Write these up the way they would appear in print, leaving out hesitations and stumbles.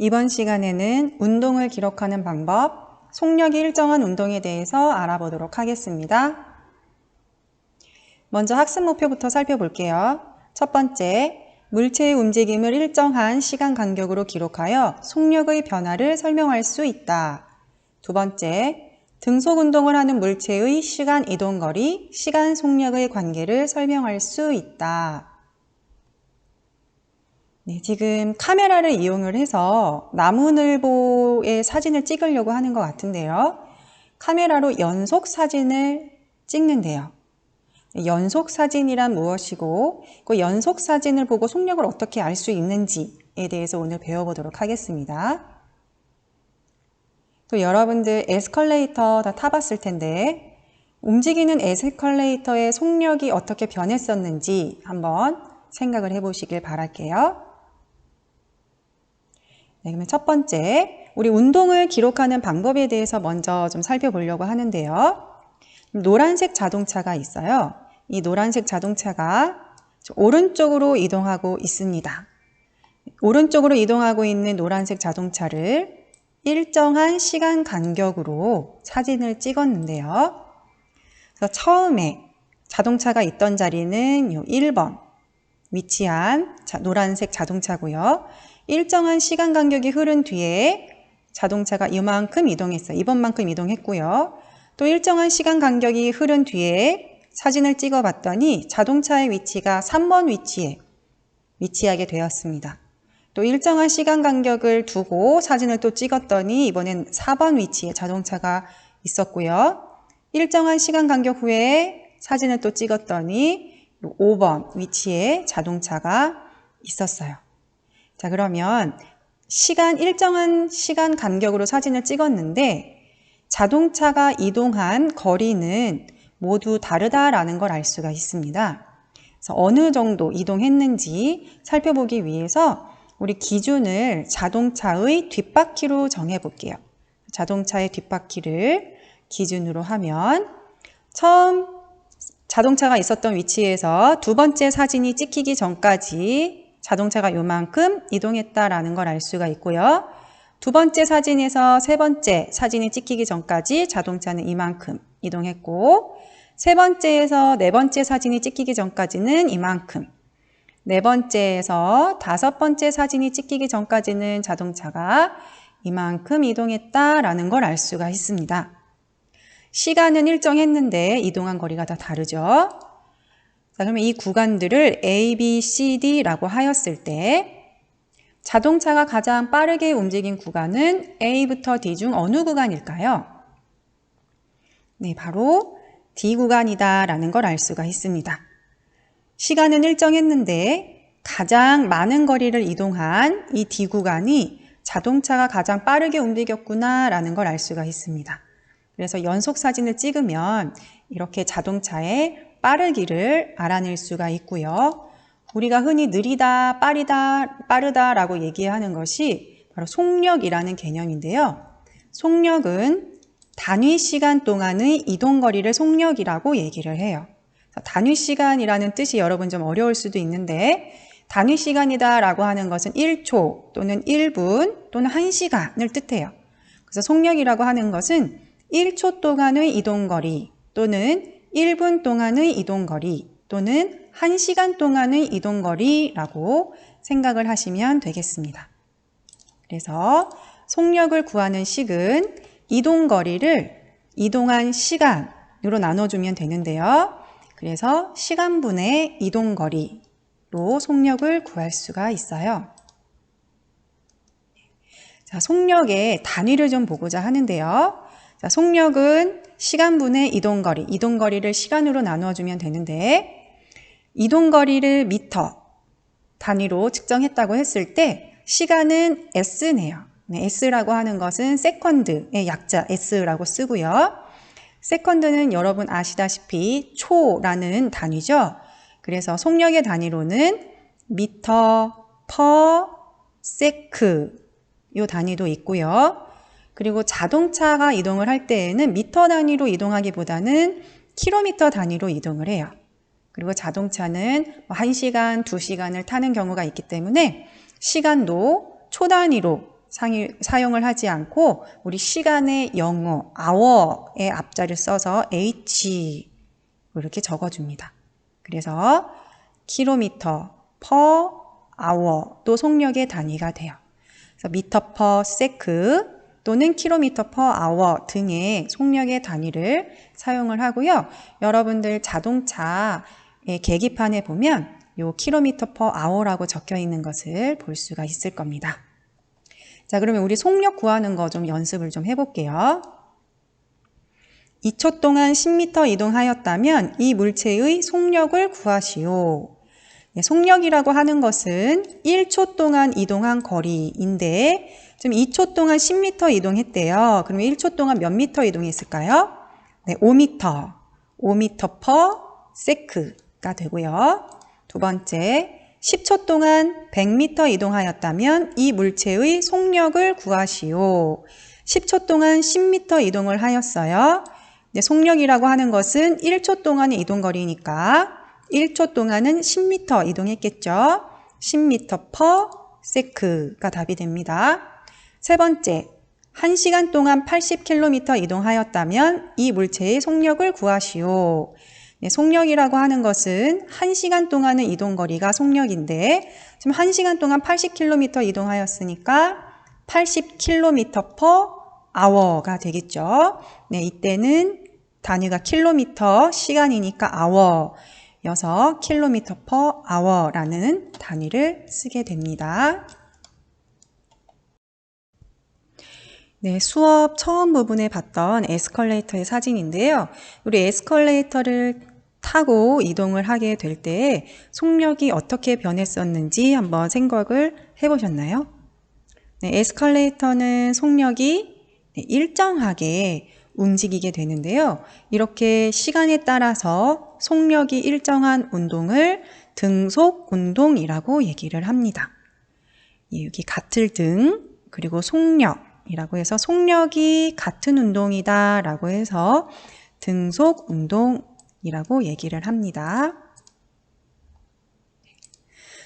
이번 시간에는 운동을 기록하는 방법, 속력이 일정한 운동에 대해서 알아보도록 하겠습니다. 먼저 학습 목표부터 살펴볼게요. 첫 번째, 물체의 움직임을 일정한 시간 간격으로 기록하여 속력의 변화를 설명할 수 있다. 두 번째, 등속 운동을 하는 물체의 시간 이동 거리, 시간 속력의 관계를 설명할 수 있다. 네, 지금 카메라를 이용을 해서 나무늘보의 사진을 찍으려고 하는 것 같은데요. 카메라로 연속 사진을 찍는데요. 연속 사진이란 무엇이고, 그 연속 사진을 보고 속력을 어떻게 알 수 있는지에 대해서 오늘 배워보도록 하겠습니다. 또 여러분들 에스컬레이터 다 타봤을 텐데, 움직이는 에스컬레이터의 속력이 어떻게 변했었는지 한번 생각을 해보시길 바랄게요. 네, 그러면 첫 번째, 우리 운동을 기록하는 방법에 대해서 먼저 좀 살펴보려고 하는데요. 노란색 자동차가 있어요. 이 노란색 자동차가 오른쪽으로 이동하고 있습니다. 오른쪽으로 이동하고 있는 노란색 자동차를 일정한 시간 간격으로 사진을 찍었는데요. 그래서 처음에 자동차가 있던 자리는 1번 위치한 노란색 자동차고요. 일정한 시간 간격이 흐른 뒤에 자동차가 이만큼 이동했어요. 이번만큼 이동했고요. 또 일정한 시간 간격이 흐른 뒤에 사진을 찍어 봤더니 자동차의 위치가 3번 위치에 위치하게 되었습니다. 또 일정한 시간 간격을 두고 사진을 또 찍었더니 이번엔 4번 위치에 자동차가 있었고요. 일정한 시간 간격 후에 사진을 또 찍었더니 5번 위치에 자동차가 있었어요. 자, 그러면 일정한 시간 간격으로 사진을 찍었는데 자동차가 이동한 거리는 모두 다르다라는 걸 알 수가 있습니다. 그래서 어느 정도 이동했는지 살펴보기 위해서 우리 기준을 자동차의 뒷바퀴로 정해 볼게요. 자동차의 뒷바퀴를 기준으로 하면 처음 자동차가 있었던 위치에서 두 번째 사진이 찍히기 전까지 자동차가 요만큼 이동했다라는 걸 알 수가 있고요. 두 번째 사진에서 세 번째 사진이 찍히기 전까지 자동차는 이만큼 이동했고, 세 번째에서 네 번째 사진이 찍히기 전까지는 이만큼, 네 번째에서 다섯 번째 사진이 찍히기 전까지는 자동차가 이만큼 이동했다라는 걸 알 수가 있습니다. 시간은 일정했는데 이동한 거리가 다 다르죠. 자, 그러면 이 구간들을 A, B, C, D라고 하였을 때 자동차가 가장 빠르게 움직인 구간은 A부터 D 중 어느 구간일까요? 네, 바로 D 구간이다라는 걸 알 수가 있습니다. 시간은 일정했는데 가장 많은 거리를 이동한 이 D 구간이 자동차가 가장 빠르게 움직였구나라는 걸 알 수가 있습니다. 그래서 연속 사진을 찍으면 이렇게 자동차의 빠르기를 알아낼 수가 있고요. 우리가 흔히 느리다, 빠르다라고 얘기하는 것이 바로 속력이라는 개념인데요. 속력은 단위 시간 동안의 이동 거리를 속력이라고 얘기를 해요. 단위 시간이라는 뜻이 여러분 좀 어려울 수도 있는데 단위 시간이다라고 하는 것은 1초 또는 1분 또는 1시간을 뜻해요. 그래서 속력이라고 하는 것은 1초 동안의 이동 거리 또는 1분 동안의 이동 거리 또는 1시간 동안의 이동 거리라고 생각을 하시면 되겠습니다. 그래서 속력을 구하는 식은 이동 거리를 이동한 시간으로 나눠주면 되는데요. 그래서 시간분의 이동 거리로 속력을 구할 수가 있어요. 자, 속력의 단위를 좀 보고자 하는데요. 자, 속력은 시간분의 이동거리, 이동거리를 시간으로 나누어주면 되는데 이동거리를 미터 단위로 측정했다고 했을 때 시간은 S네요. 네, S라고 하는 것은 세컨드의 약자 S라고 쓰고요. 세컨드는 여러분 아시다시피 초라는 단위죠. 그래서 속력의 단위로는 미터, 퍼, 세크 이 단위도 있고요. 그리고 자동차가 이동을 할 때에는 미터 단위로 이동하기보다는 킬로미터 단위로 이동을 해요. 그리고 자동차는 1시간, 2시간을 타는 경우가 있기 때문에 시간도 초 단위로 사용을 하지 않고 우리 시간의 영어, hour의 앞자리를 써서 h 이렇게 적어줍니다. 그래서 킬로미터 per hour도 속력의 단위가 돼요. 그래서 미터 per sec 또는 킬로미터 per hour 등의 속력의 단위를 사용을 하고요. 여러분들 자동차의 계기판에 보면 요 킬로미터 per hour라고 적혀 있는 것을 볼 수가 있을 겁니다. 자, 그러면 우리 속력 구하는 거 좀 연습을 좀 해볼게요. 2초 동안 10m 이동하였다면 이 물체의 속력을 구하시오. 네, 속력이라고 하는 것은 1초 동안 이동한 거리인데 지금 2초 동안 10m 이동했대요. 그러면 1초 동안 몇 미터 이동했을까요? 네, 5m. 5m per sec가 되고요. 두 번째, 10초 동안 100m 이동하였다면 이 물체의 속력을 구하시오. 10초 동안 10m 이동을 하였어요. 네, 속력이라고 하는 것은 1초 동안의 이동거리니까 1초 동안은 10m 이동했겠죠. 10m per sec가 답이 됩니다. 세 번째, 1시간 동안 80km 이동하였다면 이 물체의 속력을 구하시오. 네, 속력이라고 하는 것은 1시간 동안의 이동거리가 속력인데 지금 1시간 동안 80km 이동하였으니까 80km per hour가 되겠죠. 네, 이때는 단위가 킬로미터, 시간이니까 hour여서 킬로미터 per hour라는 단위를 쓰게 됩니다. 네, 수업 처음 부분에 봤던 에스컬레이터의 사진인데요. 우리 에스컬레이터를 타고 이동을 하게 될 때 속력이 어떻게 변했었는지 한번 생각을 해보셨나요? 네, 에스컬레이터는 속력이 일정하게 움직이게 되는데요. 이렇게 시간에 따라서 속력이 일정한 운동을 등속 운동이라고 얘기를 합니다. 여기 같을 등 그리고 속력이라고 해서 속력이 같은 운동이다 라고 해서 등속 운동이라고 얘기를 합니다.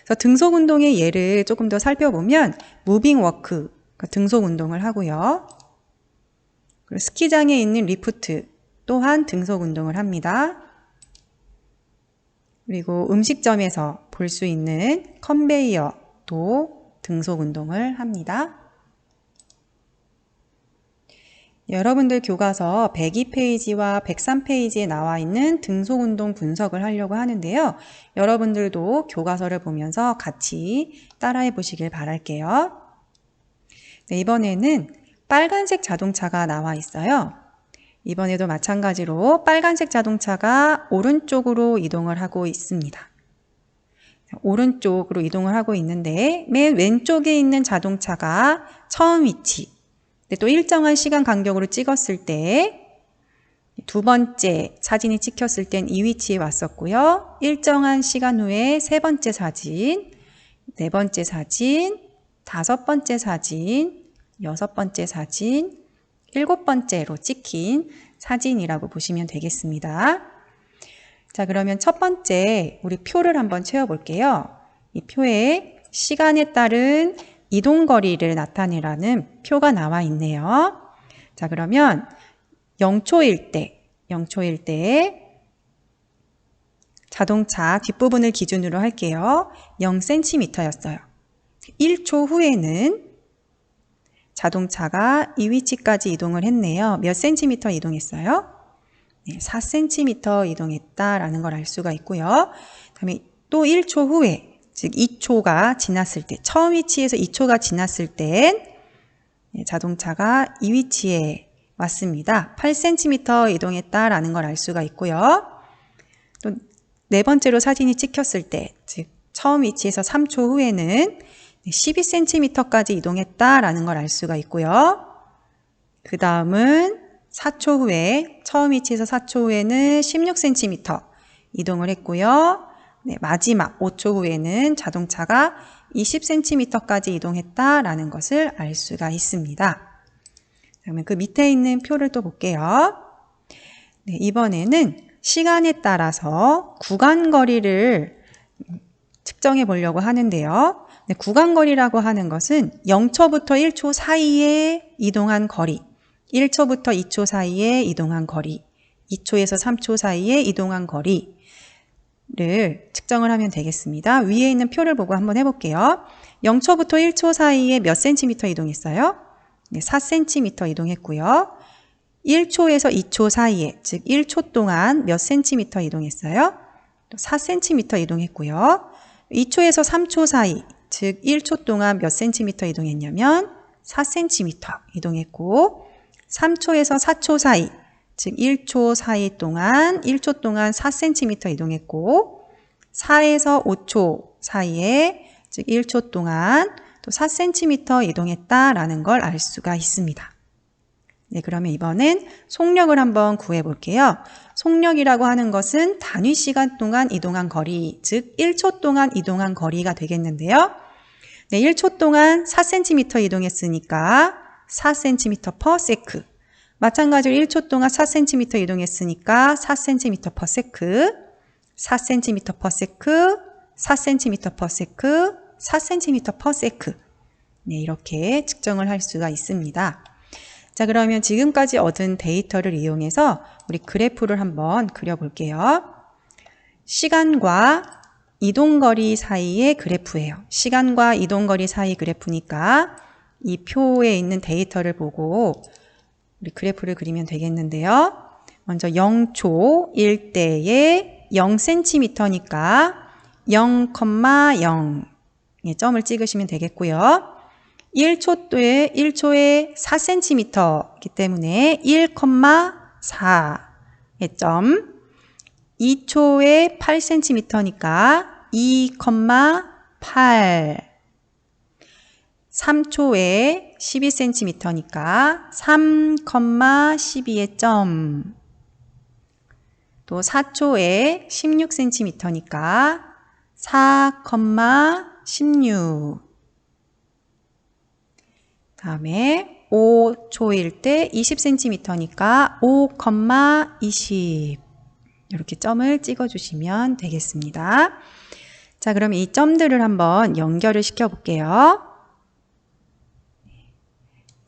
그래서 등속 운동의 예를 조금 더 살펴보면 무빙 워크, 등속 운동을 하고요. 그리고 스키장에 있는 리프트 또한 등속 운동을 합니다. 그리고 음식점에서 볼 수 있는 컨베이어도 등속 운동을 합니다. 여러분들 교과서 102페이지와 103페이지에 나와 있는 등속 운동 분석을 하려고 하는데요. 여러분들도 교과서를 보면서 같이 따라해 보시길 바랄게요. 네, 이번에는 빨간색 자동차가 나와 있어요. 이번에도 마찬가지로 빨간색 자동차가 오른쪽으로 이동을 하고 있습니다. 오른쪽으로 이동을 하고 있는데 맨 왼쪽에 있는 자동차가 처음 위치, 또 일정한 시간 간격으로 찍었을 때 두 번째 사진이 찍혔을 땐 이 위치에 왔었고요. 일정한 시간 후에 세 번째 사진, 네 번째 사진, 다섯 번째 사진, 여섯 번째 사진, 일곱 번째로 찍힌 사진이라고 보시면 되겠습니다. 자, 그러면 첫 번째 우리 표를 한번 채워볼게요. 이 표에 시간에 따른 이동거리를 나타내라는 표가 나와 있네요. 자, 그러면 0초일 때 자동차 뒷부분을 기준으로 할게요. 0cm였어요. 1초 후에는 자동차가 이 위치까지 이동을 했네요. 몇 cm 이동했어요? 네, 4cm 이동했다라는 걸 알 수가 있고요. 그다음에 또 1초 후에, 즉 2초가 지났을 때, 처음 위치에서 2초가 지났을 땐 자동차가 이 위치에 왔습니다. 8cm 이동했다라는 걸 알 수가 있고요. 또 네 번째로 사진이 찍혔을 때, 즉 처음 위치에서 3초 후에는 12cm까지 이동했다라는 걸 알 수가 있고요. 그 다음은 4초 후에, 처음 위치에서 4초 후에는 16cm 이동을 했고요. 네, 마지막 5초 후에는 자동차가 20cm까지 이동했다라는 것을 알 수가 있습니다. 그러면 그 밑에 있는 표를 또 볼게요. 네, 이번에는 시간에 따라서 구간 거리를 측정해 보려고 하는데요. 네, 구간거리라고 하는 것은 0초부터 1초 사이에 이동한 거리, 1초부터 2초 사이에 이동한 거리, 2초에서 3초 사이에 이동한 거리를 측정을 하면 되겠습니다. 위에 있는 표를 보고 한번 해볼게요. 0초부터 1초 사이에 몇 cm 이동했어요? 네, 4cm 이동했고요. 1초에서 2초 사이에, 즉 1초 동안 몇 cm 이동했어요? 4cm 이동했고요. 2초에서 3초 사이, 즉 1초 동안 몇 cm 이동했냐면 4cm 이동했고, 3초에서 4초 사이, 즉 1초 사이 동안 1초 동안 4cm 이동했고, 4에서 5초 사이에, 즉 1초 동안 또 4cm 이동했다라는 걸 알 수가 있습니다. 네, 그러면 이번엔 속력을 한번 구해 볼게요. 속력이라고 하는 것은 단위 시간 동안 이동한 거리, 즉 1초 동안 이동한 거리가 되겠는데요. 네, 1초 동안 4cm 이동했으니까 4cm per sec. 마찬가지로 1초 동안 4cm 이동했으니까 4cm per sec, 4cm per sec, 4cm per sec, 4cm per sec. 네, 이렇게 측정을 할 수가 있습니다. 자, 그러면 지금까지 얻은 데이터를 이용해서 우리 그래프를 한번 그려볼게요. 시간과 이동거리 사이의 그래프예요. 시간과 이동거리 사이 그래프니까 이 표에 있는 데이터를 보고 우리 그래프를 그리면 되겠는데요. 먼저 0초 1대에 0cm니까 0,0의 점을 찍으시면 되겠고요. 1초에 4cm이기 때문에 1,4의 점, 2초에 8cm니까 2,8, 3초에 12cm니까 3,12의 점, 또 4초에 16cm니까 4,16, 다음에 5초일 때 20cm니까 5,20 이렇게 점을 찍어주시면 되겠습니다. 자, 그럼 이 점들을 한번 연결을 시켜볼게요.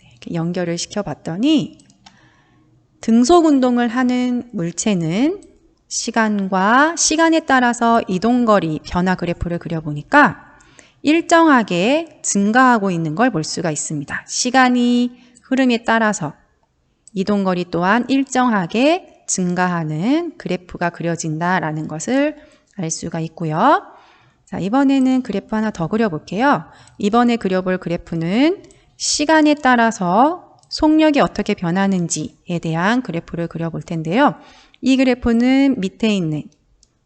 이렇게 연결을 시켜봤더니 등속 운동을 하는 물체는 시간에 따라서 이동거리 변화 그래프를 그려보니까 일정하게 증가하고 있는 걸 볼 수가 있습니다. 시간이 흐름에 따라서 이동거리 또한 일정하게 증가하는 그래프가 그려진다라는 것을 알 수가 있고요. 자, 이번에는 그래프 하나 더 그려볼게요. 이번에 그려볼 그래프는 시간에 따라서 속력이 어떻게 변하는지에 대한 그래프를 그려볼 텐데요. 이 그래프는 밑에 있는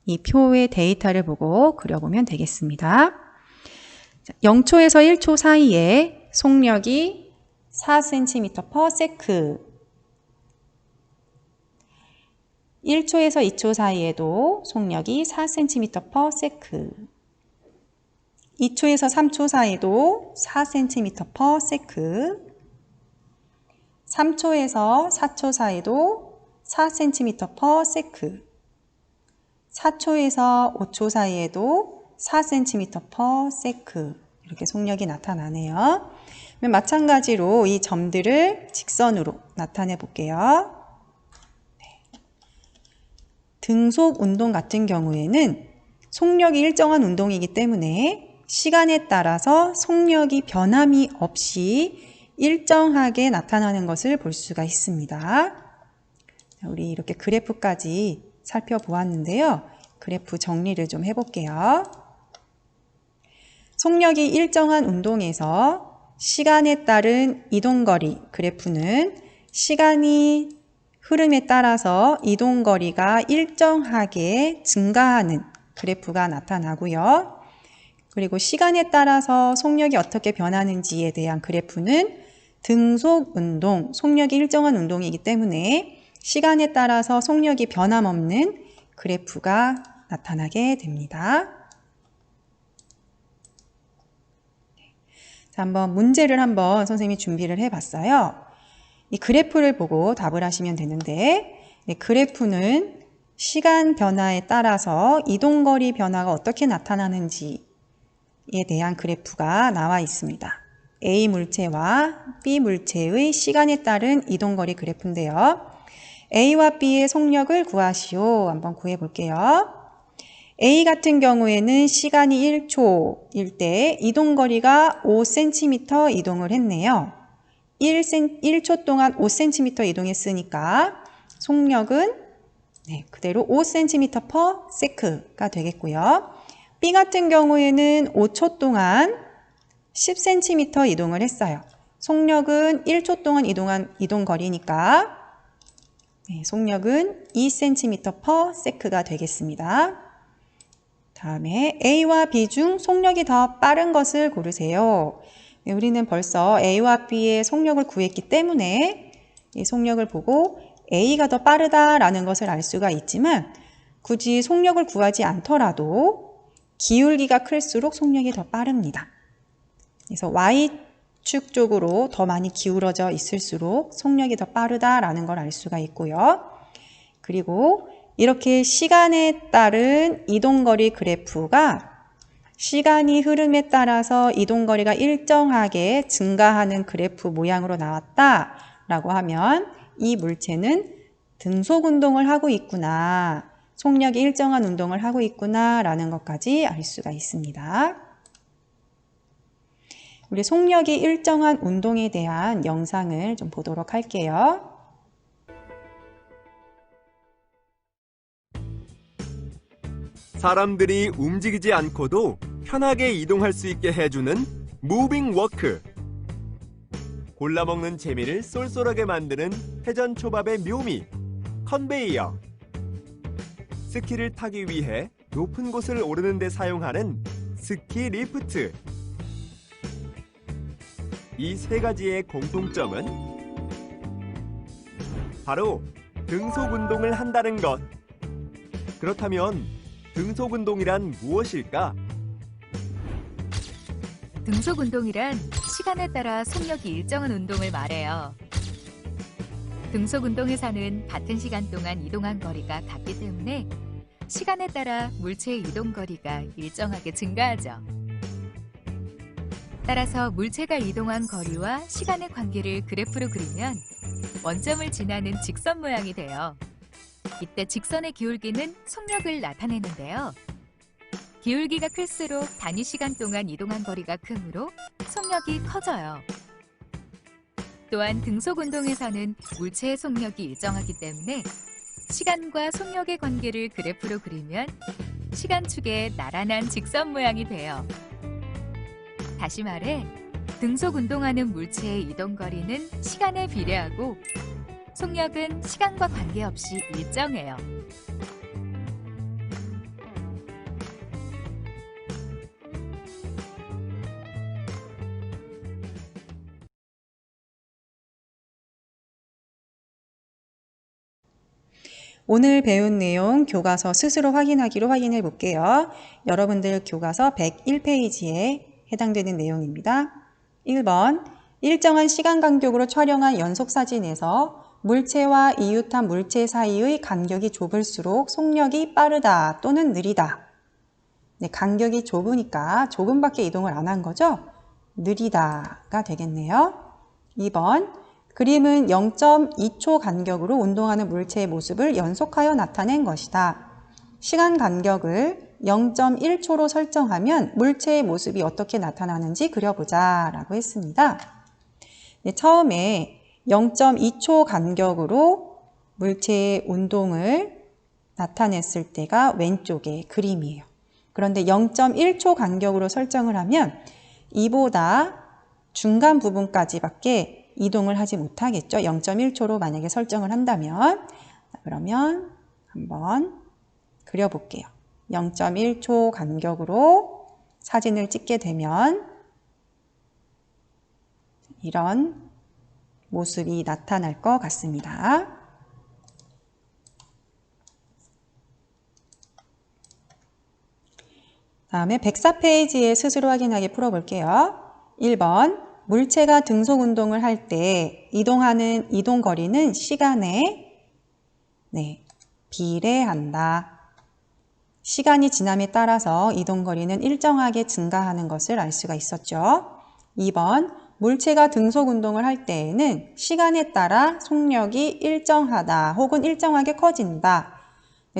이 표의 데이터를 보고 그려보면 되겠습니다. 0초에서 1초 사이에 속력이 4cm per sec, 1초에서 2초 사이에도 속력이 4cm per sec, 2초에서 3초 사이에도 4cm per sec, 3초에서 4초 사이에도 4cm per sec, 4초에서 5초 사이에도 4cm per sec 이렇게 속력이 나타나네요. 마찬가지로 이 점들을 직선으로 나타내 볼게요. 등속 운동 같은 경우에는 속력이 일정한 운동이기 때문에 시간에 따라서 속력이 변함이 없이 일정하게 나타나는 것을 볼 수가 있습니다. 우리 이렇게 그래프까지 살펴보았는데요. 그래프 정리를 좀 해볼게요. 속력이 일정한 운동에서 시간에 따른 이동거리 그래프는 시간이 흐름에 따라서 이동거리가 일정하게 증가하는 그래프가 나타나고요. 그리고 시간에 따라서 속력이 어떻게 변하는지에 대한 그래프는 등속 운동, 속력이 일정한 운동이기 때문에 시간에 따라서 속력이 변함없는 그래프가 나타나게 됩니다. 자, 한번 문제를 한번 선생님이 준비를 해봤어요. 이 그래프를 보고 답을 하시면 되는데, 그래프는 시간 변화에 따라서 이동거리 변화가 어떻게 나타나는지에 대한 그래프가 나와 있습니다. A 물체와 B 물체의 시간에 따른 이동거리 그래프인데요. A와 B의 속력을 구하시오. 한번 구해 볼게요. A 같은 경우에는 시간이 1초일 때 이동거리가 5cm 이동을 했네요. 1초 동안 5cm 이동했으니까 속력은 그대로 5cm/s가 되겠고요. B 같은 경우에는 5초 동안 10cm 이동을 했어요. 속력은 1초 동안 이동한 이동거리니까 속력은 2cm/s가 되겠습니다. 다음에 A와 B 중 속력이 더 빠른 것을 고르세요. 우리는 벌써 A와 B의 속력을 구했기 때문에 이 속력을 보고 A가 더 빠르다라는 것을 알 수가 있지만 굳이 속력을 구하지 않더라도 기울기가 클수록 속력이 더 빠릅니다. 그래서 Y축 쪽으로 더 많이 기울어져 있을수록 속력이 더 빠르다라는 걸 알 수가 있고요. 그리고 이렇게 시간에 따른 이동거리 그래프가 시간이 흐름에 따라서 이동거리가 일정하게 증가하는 그래프 모양으로 나왔다라고 하면 이 물체는 등속 운동을 하고 있구나, 속력이 일정한 운동을 하고 있구나 라는 것까지 알 수가 있습니다. 우리 속력이 일정한 운동에 대한 영상을 좀 보도록 할게요. 사람들이 움직이지 않고도 편하게 이동할 수 있게 해주는 무빙 워크. 골라먹는 재미를 쏠쏠하게 만드는 회전초밥의 묘미, 컨베이어. 스키를 타기 위해 높은 곳을 오르는 데 사용하는 스키 리프트. 이 세 가지의 공통점은 바로 등속 운동을 한다는 것. 그렇다면 등속 운동이란 무엇일까? 등속 운동이란 시간에 따라 속력이 일정한 운동을 말해요. 등속 운동에서는 같은 시간 동안 이동한 거리가 같기 때문에 시간에 따라 물체의 이동 거리가 일정하게 증가하죠. 따라서 물체가 이동한 거리와 시간의 관계를 그래프로 그리면 원점을 지나는 직선 모양이 돼요. 이때 직선의 기울기는 속력을 나타내는데요. 기울기가 클수록 단위 시간 동안 이동한 거리가 크므로 속력이 커져요. 또한 등속 운동에서는 물체의 속력이 일정하기 때문에 시간과 속력의 관계를 그래프로 그리면 시간축의 나란한 직선 모양이 돼요. 다시 말해, 등속 운동하는 물체의 이동 거리는 시간에 비례하고 속력은 시간과 관계없이 일정해요. 오늘 배운 내용 교과서 스스로 확인하기로 확인해 볼게요. 여러분들 교과서 101페이지에 해당되는 내용입니다. 1번, 일정한 시간 간격으로 촬영한 연속사진에서 물체와 이웃한 물체 사이의 간격이 좁을수록 속력이 빠르다 또는 느리다. 간격이 좁으니까 조금밖에 이동을 안 한 거죠? 느리다가 되겠네요. 2번, 그림은 0.2초 간격으로 운동하는 물체의 모습을 연속하여 나타낸 것이다. 시간 간격을 0.1초로 설정하면 물체의 모습이 어떻게 나타나는지 그려보자 라고 했습니다. 처음에 0.2초 간격으로 물체의 운동을 나타냈을 때가 왼쪽의 그림이에요. 그런데 0.1초 간격으로 설정을 하면 이보다 중간 부분까지밖에 이동을 하지 못하겠죠. 0.1초로 만약에 설정을 한다면. 그러면 한번 그려볼게요. 0.1초 간격으로 사진을 찍게 되면 이런 모습이 나타날 것 같습니다. 다음에 104페이지에 스스로 확인하게 풀어볼게요. 1번, 물체가 등속 운동을 할 때 이동하는 이동 거리는 시간에 비례한다. 시간이 지남에 따라서 이동거리는 일정하게 증가하는 것을 알 수가 있었죠. 2번, 물체가 등속 운동을 할 때에는 시간에 따라 속력이 일정하다 혹은 일정하게 커진다.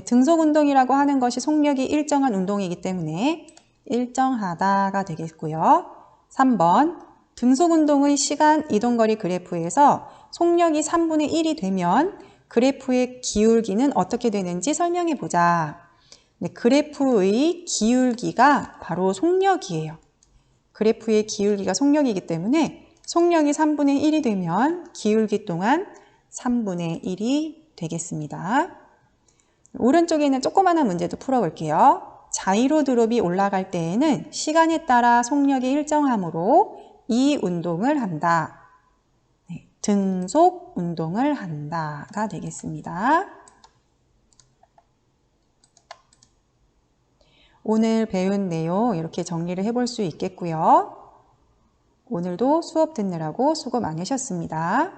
등속 운동이라고 하는 것이 속력이 일정한 운동이기 때문에 일정하다가 되겠고요. 3번, 등속 운동의 시간 이동거리 그래프에서 속력이 3분의 1이 되면 그래프의 기울기는 어떻게 되는지 설명해 보자. 네, 그래프의 기울기가 바로 속력이에요. 그래프의 기울기가 속력이기 때문에 속력이 3분의 1이 되면 기울기 또한 3분의 1이 되겠습니다. 오른쪽에 있는 조그마한 문제도 풀어볼게요. 자이로 드롭이 올라갈 때에는 시간에 따라 속력이 일정하므로 이 운동을 한다. 네, 등속 운동을 한다가 되겠습니다. 오늘 배운 내용 이렇게 정리를 해볼 수 있겠고요. 오늘도 수업 듣느라고 수고 많으셨습니다.